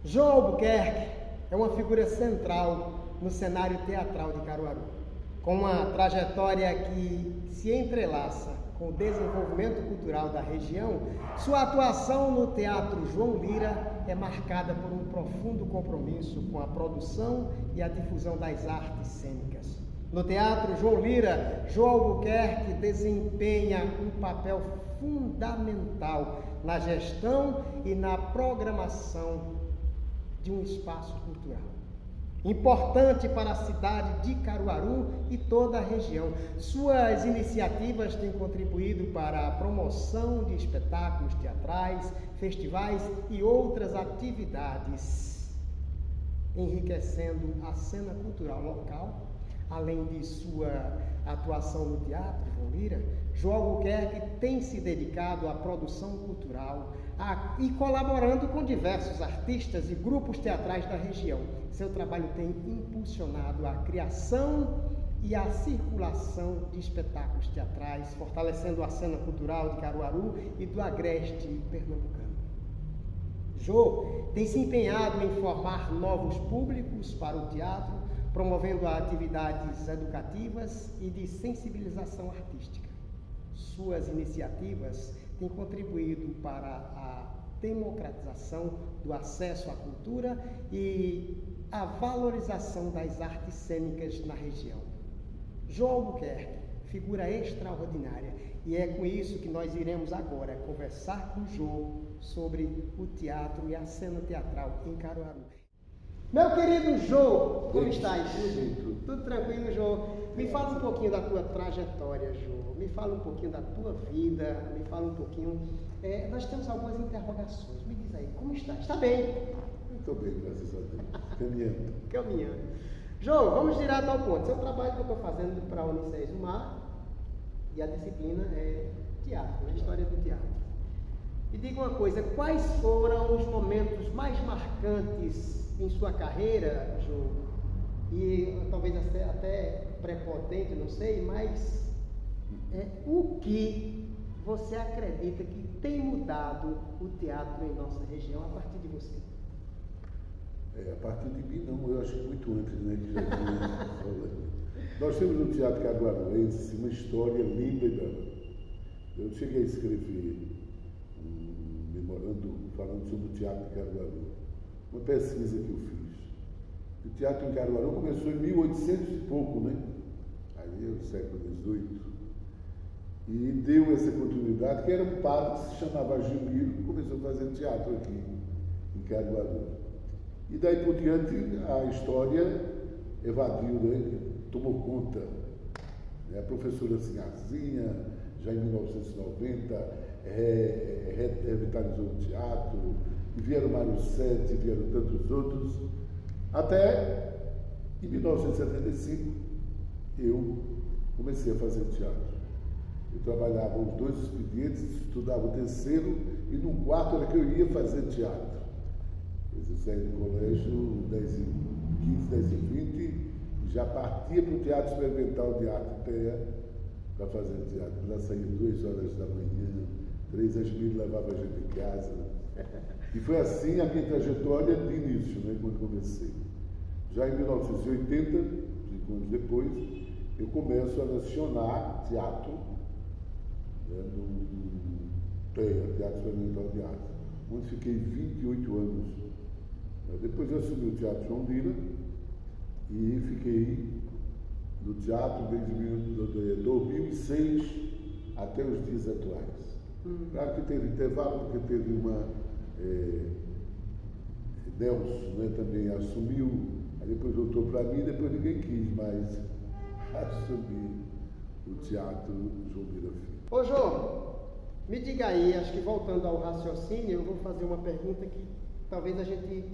João Albuquerque é uma figura central no cenário teatral de Caruaru, com uma trajetória que se entrelaça com o desenvolvimento cultural da região. Sua atuação no Teatro João Lira é marcada por um profundo compromisso com a produção e a difusão das artes cênicas. No Teatro João Lira, João Albuquerque desempenha um papel fundamental na gestão e na programação de um espaço cultural importante para a cidade de Caruaru e toda a região. Suas iniciativas têm contribuído para a promoção de espetáculos teatrais, festivais e outras atividades, enriquecendo a cena cultural local. Além de sua atuação no Teatro João Lira, João Albuquerque tem se dedicado à produção cultural e colaborando com diversos artistas e grupos teatrais da região. Seu trabalho tem impulsionado a criação e a circulação de espetáculos teatrais, fortalecendo a cena cultural de Caruaru e do agreste pernambucano. Jô tem se empenhado em formar novos públicos para o teatro, promovendo atividades educativas e de sensibilização artística. Suas iniciativas têm contribuído para a democratização do acesso à cultura e a valorização das artes cênicas na região. João Albuquerque, figura extraordinária, e é com isso que nós iremos agora conversar com o João sobre o teatro e a cena teatral em Caruaru. Meu querido Jô, como estás? Tudo tranquilo, Jô? Me fala um pouquinho da tua trajetória, Jô. Me fala um pouquinho da tua vida, me fala um pouquinho... nós temos algumas interrogações. Me diz aí, como estás? Está bem? Estou bem, graças a Deus. Caminhando. Jô, vamos direto ao ponto. Esse é o trabalho que eu estou fazendo para a Unicesumar e a disciplina é teatro, a história do teatro. Me diga uma coisa, quais foram os momentos mais marcantes em sua carreira, Jô, e talvez até prepotente, não sei, mas o que você acredita que tem mudado o teatro em nossa região a partir de você? A partir de mim não, eu acho que muito antes, né, que já tinha Nós temos no Teatro Caruaruense uma história linda e bela. Eu cheguei a escrever um memorando falando sobre o Teatro de Caruaru, uma pesquisa que eu fiz. O teatro em Caruaru começou em 1800 e pouco, né? Aí é o século XVIII. E deu essa continuidade, que era um padre que se chamava Gilmiro, que começou a fazer teatro aqui em Caruaru. E daí por diante a história evadiu, né? Tomou conta. A professora Sinhazinha, já em 1990, revitalizou o teatro, e vieram Mário Sete, vieram tantos outros, até em 1975 eu comecei a fazer teatro. Eu trabalhava os 2 expedientes, estudava o terceiro, e no quarto era que eu ia fazer teatro. Eu saí do colégio 10h15, 10h20, e já partia para o Teatro Experimental de Arte Pé para fazer teatro. Lá saía 2 horas da manhã, 3 às me levava a gente em casa. E foi assim a minha trajetória de início, né, quando comecei. Já em 1980, 5 anos depois, eu começo a lecionar teatro, né, no Teatro Experimental de Arte, onde fiquei 28 anos. Depois eu assumi o Teatro João Lira e fiquei no teatro desde 2006 até os dias atuais. Claro que teve intervalo, porque teve uma... Nelson, né, também assumiu, aí depois voltou para mim, depois ninguém quis mais assumir o Teatro João Lira Filho. Ô Jô, me diga aí, acho que voltando ao raciocínio, eu vou fazer uma pergunta que talvez a gente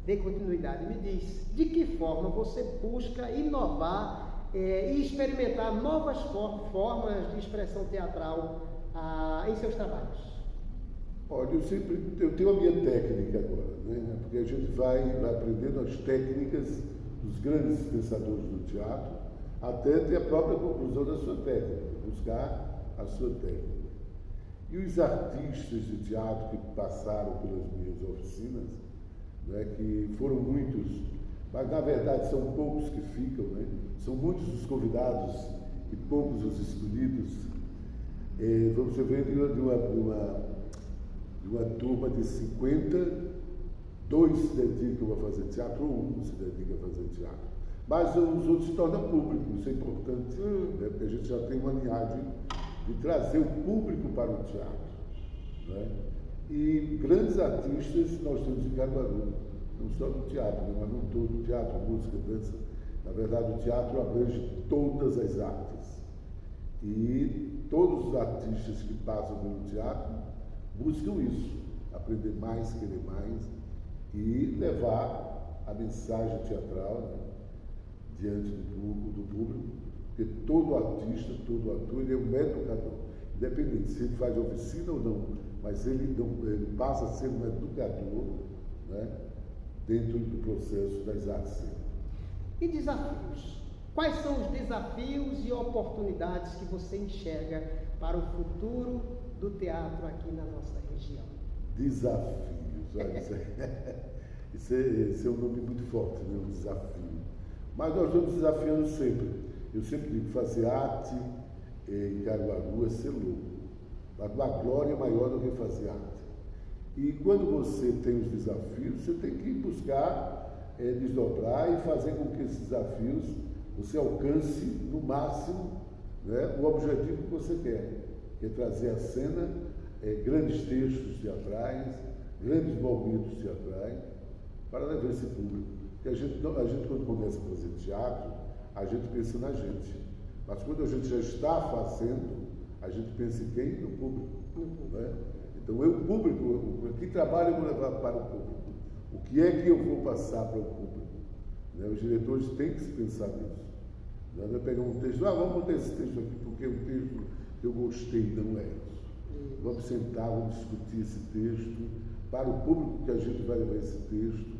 dê continuidade. Me diz, de que forma você busca inovar e experimentar novas formas de expressão teatral em seus trabalhos? Olha, eu tenho a minha técnica agora, né? Porque a gente vai aprendendo as técnicas dos grandes pensadores do teatro, até ter a própria conclusão da sua técnica, buscar a sua técnica. E os artistas de teatro que passaram pelas minhas oficinas né, que foram muitos, mas na verdade são poucos que ficam, né? São muitos os convidados e poucos os escolhidos. Você vê de uma turma de 50, 2 se dedicam a fazer teatro ou 1 se dedica a fazer teatro. Mas os outros se tornam público, isso é importante, né? Porque a gente já tem uma linhagem de trazer o público para o teatro, né? E grandes artistas nós temos em Caruaru, não só no teatro, né? Mas não todo teatro, música, dança. Na verdade, o teatro abrange todas as artes. E todos os artistas que passam pelo teatro buscam isso, aprender mais, querer mais e levar a mensagem teatral, né, diante do público, porque todo artista, todo ator, ele é um educador, independente se ele faz oficina ou não, mas ele passa a ser um educador, né, dentro do processo das artes cênicas. E desafios? Quais são os desafios e oportunidades que você enxerga para o futuro do teatro aqui na nossa região? Desafios, olha, esse é um nome muito forte, né? Um desafio. Mas nós estamos desafiando sempre. Eu sempre digo, fazer arte em Caruaru é ser louco. A glória é maior do que fazer arte. E quando você tem os desafios, você tem que buscar desdobrar e fazer com que esses desafios você alcance no máximo, né, o objetivo que você quer, que é trazer à cena grandes textos teatrais, grandes momentos teatrais, para levar esse público. Porque a gente quando começa a fazer teatro, a gente pensa na gente. Mas quando a gente já está fazendo, a gente pensa em quem? No público. Né? Então, o público, que trabalho eu vou levar para o público? O que é que eu vou passar para o público? Né? Os diretores têm que se pensar nisso. Não é pegar um texto, vamos botar esse texto aqui porque é um texto que eu gostei, não é isso. Vamos sentar, vamos discutir esse texto para o público que a gente vai levar esse texto,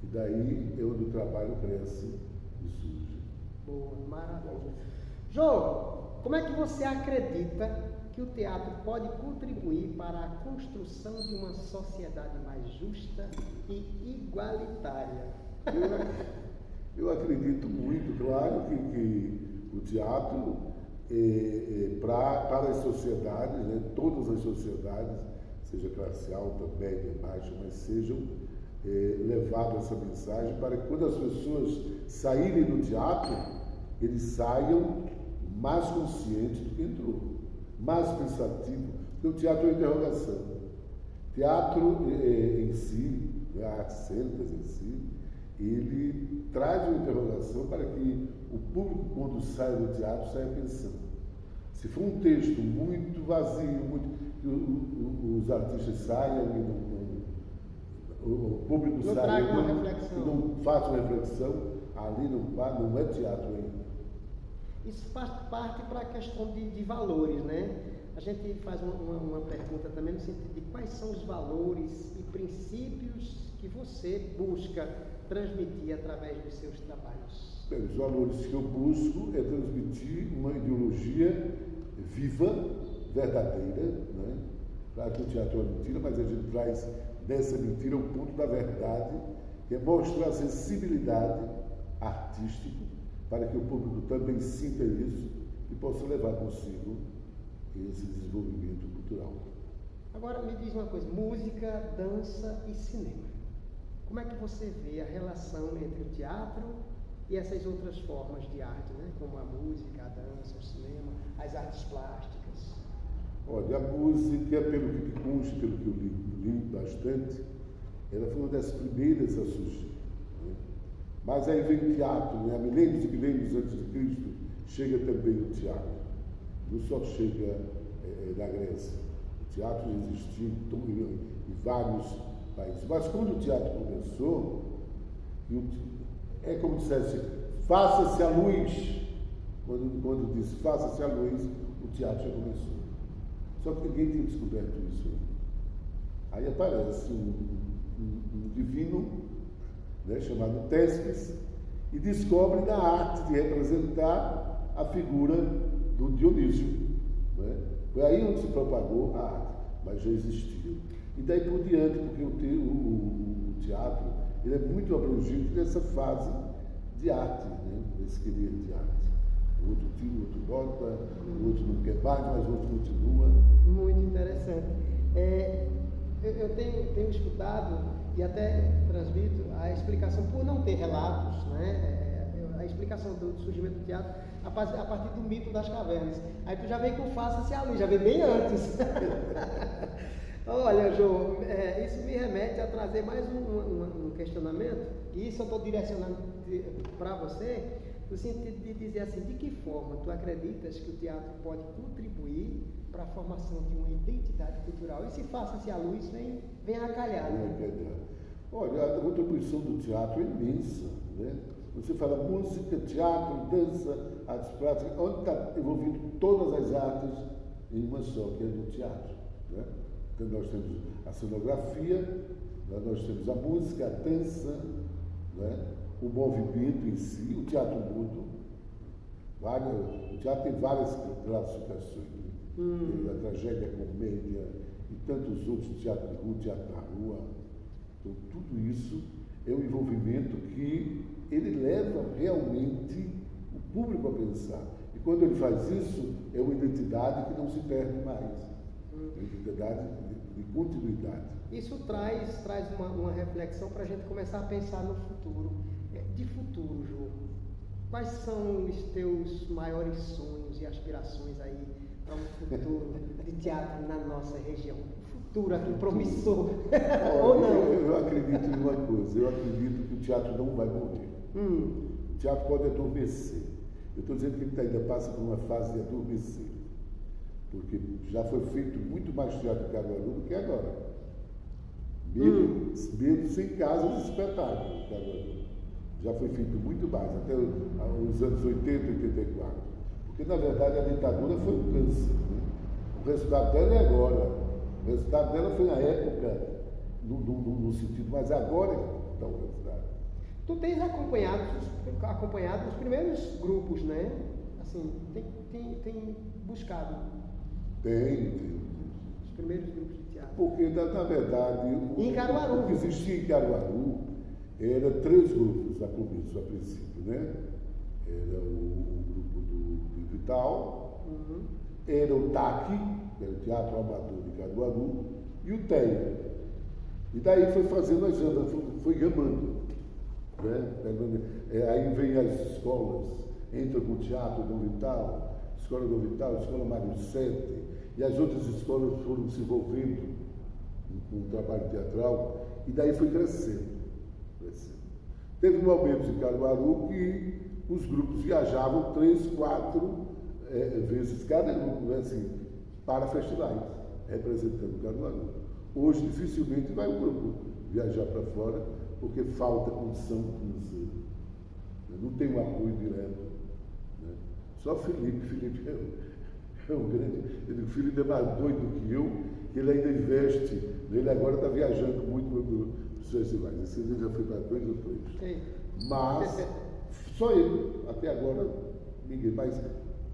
e daí é onde o trabalho cresce e surge. Boa, maravilha. Jô, como é que você acredita que o teatro pode contribuir para a construção de uma sociedade mais justa e igualitária? Eu acredito muito, claro, que o teatro, para as sociedades, né, todas as sociedades, seja classe alta, média, baixa, mas sejam levadas essa mensagem para que quando as pessoas saírem do teatro, eles saiam mais conscientes do que entrou, mais pensativo, porque o teatro é interrogação. Teatro em si, artes cênicas em si, ele traz uma interrogação para que o público, quando sai do teatro, saia pensando. Se for um texto muito vazio, que os artistas saiam e o público saia e não faça uma reflexão, ali não é teatro ainda. Isso faz parte para a questão de valores, né? A gente faz uma pergunta também no sentido de quais são os valores e princípios que você busca transmitir através dos seus trabalhos. Bem, os valores que eu busco é transmitir uma ideologia viva, verdadeira, né? Claro que o teatro é mentira, mas a gente traz dessa mentira o ponto da verdade, que é mostrar a sensibilidade artística para que o público também sinta isso e possa levar consigo esse desenvolvimento cultural. Agora me diz uma coisa, música, dança e cinema. Como é que você vê a relação entre o teatro e essas outras formas de arte, né? Como a música, a dança, o cinema, as artes plásticas? Olha, a música, pelo que me consta, pelo que eu li bastante, ela foi uma das primeiras a surgir. Né? Mas aí vem o teatro, né? Há milênios e milênios antes de Cristo, chega também o teatro. Não só chega da Grécia. O teatro existia em vários países. Mas quando o teatro começou, é como dissesse, faça-se a luz. Quando disse faça-se a luz, o teatro já começou. Só que ninguém tinha descoberto isso. Aí aparece um divino, né, chamado Tésquis, e descobre na arte de representar a figura do Dionísio. Né? Foi aí onde se propagou a arte, mas já existia. E daí por diante, porque o teatro teatro, ele é muito abrangente nessa fase de arte, né? Esse querer de arte. O outro tira, o outro volta, o outro não quer mais, mas o outro continua. Muito interessante. Eu tenho escutado e até transmito a explicação, por não ter relatos, né? A explicação do surgimento do teatro a partir do mito das cavernas. Aí tu já vem com faça-se ali, já vem bem antes. Olha, João, isso me remete a trazer mais um questionamento, e isso eu estou direcionando para você, no sentido de dizer assim, de que forma tu acreditas que o teatro pode contribuir para a formação de uma identidade cultural? E se faça-se a luz, vem a calhar. Né? Olha, a contribuição do teatro é imensa, né? Você fala música, teatro, dança, artes plásticas, onde está envolvido todas as artes em uma só, que é do teatro, né? Então nós temos a cenografia, né? Nós temos a música, a dança, né? O movimento em si, o teatro mudo. O teatro tem várias classificações, né? A tragédia, a comédia e tantos outros, teatro de rua, teatro na rua. Então tudo isso é um envolvimento que ele leva realmente o público a pensar. E quando ele faz isso, é uma identidade que não se perde mais. Uma identidade de continuidade. Isso traz uma reflexão para a gente começar a pensar no futuro. De futuro, João, quais são os teus maiores sonhos e aspirações aí para um futuro de teatro na nossa região? Futuro aqui, promissor. Ou não? Eu acredito em uma coisa, eu acredito que o teatro não vai morrer. O teatro pode adormecer. Eu estou dizendo que ele ainda passa por uma fase de adormecer. Porque já foi feito muito mais teatro em Caruaru do que agora. Mesmo sem casas de espetáculo em Caruaru. Já foi feito muito mais, até os anos 80, 84. Porque, na verdade, a ditadura foi um câncer. Né? O resultado dela é agora. O resultado dela foi na época, no sentido, mas agora que está o resultado. Tu tens acompanhado os primeiros grupos, né? Assim, tem buscado. Tem. Os primeiros grupos de teatro. Porque, na verdade, em Caruaru. O que existia em Caruaru era 3 grupos a princípio, né? Era o grupo do Vital, era o TAC, que era o Teatro Amador de Caruaru, e o TEI. E daí foi fazendo as andas, foi gamando. Né? Aí vem as escolas, entra com o Teatro do Vital, Escola do Vital, Escola Mário Sete, e as outras escolas foram se envolvendo com o trabalho teatral, e daí foi crescendo. Teve momentos em Caruaru que os grupos viajavam 3, 4 vezes cada grupo, né, assim, para festivais, representando Caruaru. Hoje, dificilmente vai um grupo viajar para fora, porque falta condição financeira. Não tem um apoio direto. Né? Só Felipe é um grande... O Felipe é mais doido que eu, que ele ainda investe. Ele agora está viajando muito nos festivais. Esse dia já foi para 2 ou 3. Mas só ele, até agora, ninguém. Mas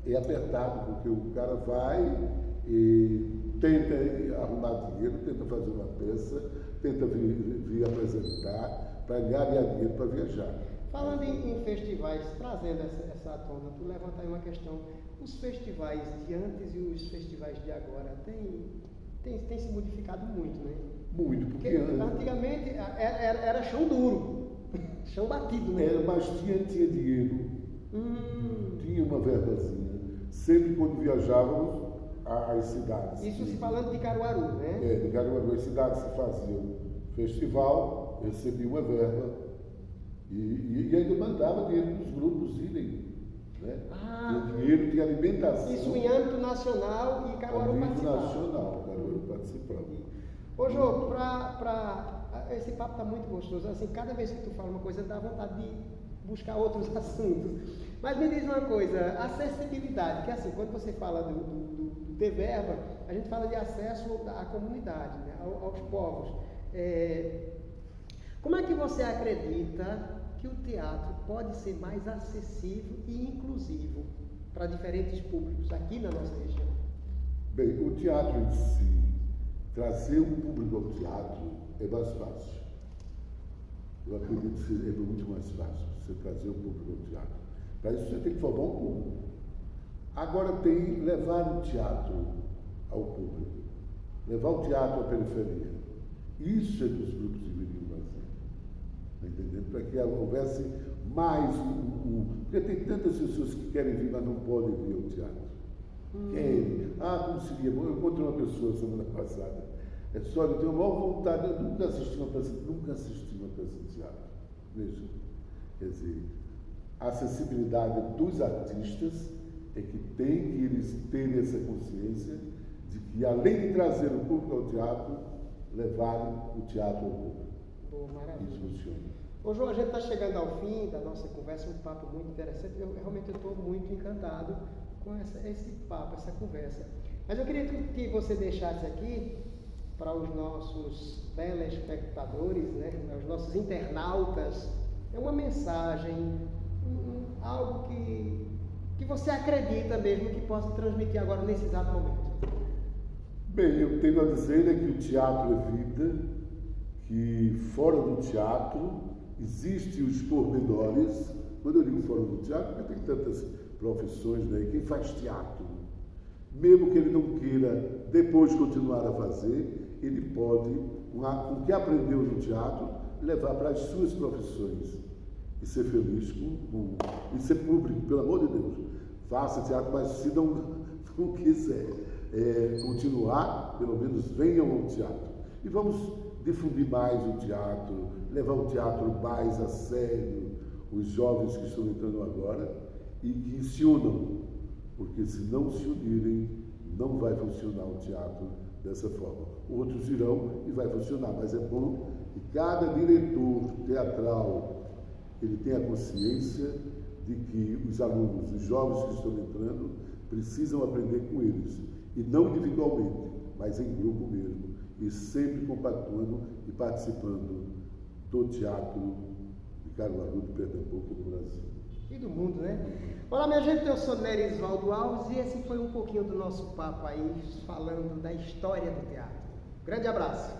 é apertado, porque o cara vai e tenta arrumar dinheiro, tenta fazer uma peça, tenta vir apresentar, para ganhar dinheiro para viajar. Falando em festivais, trazendo essa à tona, tu levanta aí uma questão. Os festivais de antes e os festivais de agora têm se modificado muito, né? Muito, porque antigamente era chão duro, chão batido, né? Mas tinha dinheiro, tinha uma verbazinha. Sempre quando viajávamos às cidades. Isso se falando de Caruaru, né? De Caruaru, as cidades se faziam festival, recebia uma verba e ainda mandava dinheiro para os grupos irem. Né? Tinha dinheiro de alimentação. Isso em âmbito nacional e Caruaru participava. Nacional, Caruaru participava. Ô Jô, esse papo está muito gostoso. Assim, cada vez que tu fala uma coisa, dá vontade de buscar outros assuntos. Mas me diz uma coisa, acessibilidade, que assim, quando você fala do ter verba, a gente fala de acesso à comunidade, né, aos povos. Como é que você acredita que o teatro pode ser mais acessível e inclusivo para diferentes públicos aqui na nossa região? Bem, o teatro em si, trazer o público ao teatro é mais fácil. eu acredito que é muito mais fácil você trazer o público ao teatro. Para isso você tem que formar um público. Agora tem levar o teatro ao público, levar o teatro à periferia. Isso é que os grupos deveriam fazer. Está entendendo? Para que houvesse mais porque tem tantas pessoas que querem vir, mas não podem vir ao teatro. Querem. Como seria bom? Eu encontrei uma pessoa semana passada. É só, eu tenho a maior vontade, eu nunca assisti uma peça de teatro. Veja. Quer dizer, a acessibilidade dos artistas é que tem que eles terem essa consciência de que, além de trazer o público ao teatro, levarem o teatro ao público. Boa, maravilha. Isso funciona. Ô João, a gente está chegando ao fim da nossa conversa, um papo muito interessante. Eu realmente estou muito encantado com esse papo, essa conversa. Mas eu queria que você deixasse aqui para os nossos telespectadores, né, os nossos internautas, uma mensagem, algo que você acredita mesmo que possa transmitir agora nesse exato momento. Bem, eu tenho a dizer que o teatro é vida, que fora do teatro existem os pormenores. Quando eu digo fora do teatro, porque tem tantas profissões, né? Quem faz teatro, mesmo que ele não queira depois continuar a fazer, ele pode, com o que aprendeu no teatro, levar para as suas profissões e ser feliz e ser público, pelo amor de Deus. Faça teatro, mas se não quiser continuar, pelo menos venham ao teatro. E vamos difundir mais o teatro, levar o teatro mais a sério, os jovens que estão entrando agora, e que se unam, porque se não se unirem, não vai funcionar o teatro dessa forma. Outros irão e vai funcionar, mas é bom que cada diretor teatral ele tenha consciência de que os alunos, os jovens que estão entrando, precisam aprender com eles, e não individualmente, mas em grupo mesmo, e sempre compactuando e participando do teatro de Caruaru, de Pernambuco e do Brasil. E do mundo, né? Olá, minha gente, eu sou Nerisvaldo Alves e esse foi um pouquinho do nosso papo aí, falando da história do teatro. Grande abraço!